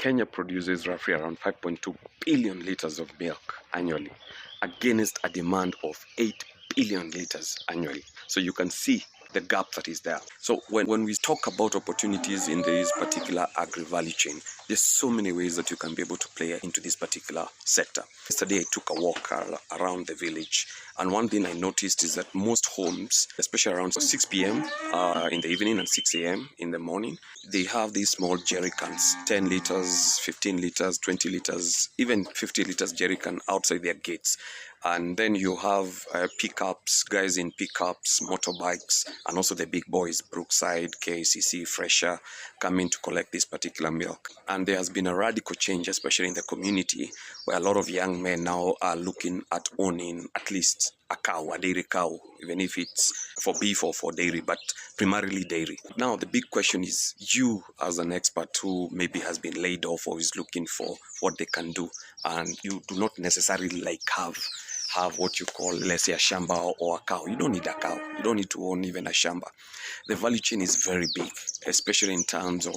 Kenya produces roughly around 5.2 billion liters of milk annually against a demand of 8 billion liters annually. So you can see the gap that is there. So when we talk about opportunities in this particular agri-value chain, there's so many ways that you can be able to play into this particular sector. Yesterday I took a walk around the village, and one thing I noticed is that most homes, especially around 6 p.m. In the evening and 6 a.m. in the morning, they have these small jerry cans, 10 liters, 15 liters, 20 liters, even 50 liters jerry can outside their gates. And then you have pickups, guys in pickups, motorbikes, and also the big boys, Brookside, KCC, Fresher, coming to collect this particular milk. And there has been a radical change, especially in the community, where a lot of young men now are looking at owning at least a cow, a dairy cow, even if it's for beef or for dairy, but primarily dairy. Now, the big question is, you as an expert who maybe has been laid off or is looking for what they can do, and you do not necessarily have what you call, let's say, a shamba or a cow. You don't need a cow. You don't need to own even a shamba. The value chain is very big, especially in terms of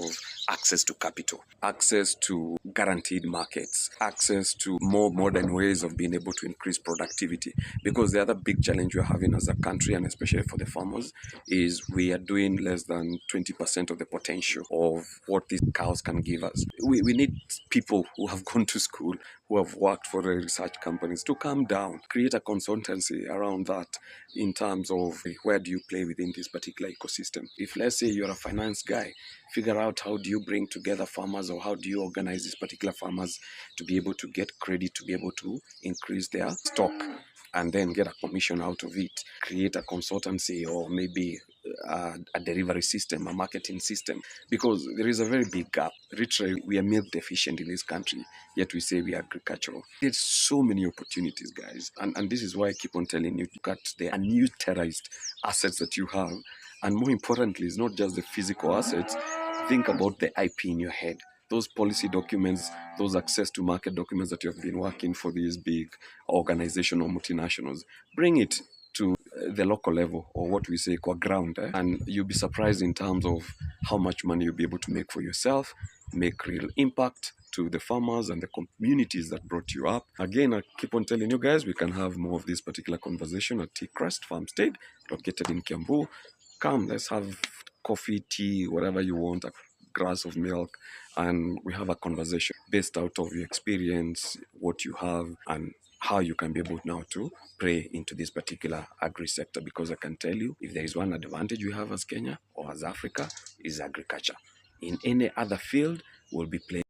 access to capital, access to guaranteed markets, access to more modern ways of being able to increase productivity. Because the other big challenge we're having as a country, and especially for the farmers, is we are doing less than 20% of the potential of what these cows can give us. We need people who have gone to school, who have worked for the research companies, to come down, create a consultancy around that in terms of where do you play within this particular ecosystem. If, let's say, you're a finance guy, figure out how do you bring together farmers, or how do you organize these particular farmers to be able to get credit, to be able to increase their stock and then get a commission out of it. Create a consultancy, or maybe a delivery system, a marketing system, because there is a very big gap. Literally, we are milk deficient in this country, yet we say we are agricultural. There's so many opportunities, guys, and this is why I keep on telling you, look at the unutilized assets that you have, and more importantly, it's not just the physical assets. Think about the IP in your head. Those policy documents, those access to market documents that you have been working for these big organizations or multinationals, bring it to the local level, or what we say core ground, and you'll be surprised in terms of how much money you'll be able to make for yourself, make real impact to the farmers and the communities that brought you up. Again, I keep on telling you guys, we can have more of this particular conversation at Teacrest Farmstead, located in Kiambu. Come, let's have coffee, tea, whatever you want, a glass of milk, and we have a conversation based out of your experience, what you have, and how you can be able now to play into this particular agri sector. Because I can tell you, if there is one advantage we have as Kenya or as Africa, is agriculture. In any other field, we'll be playing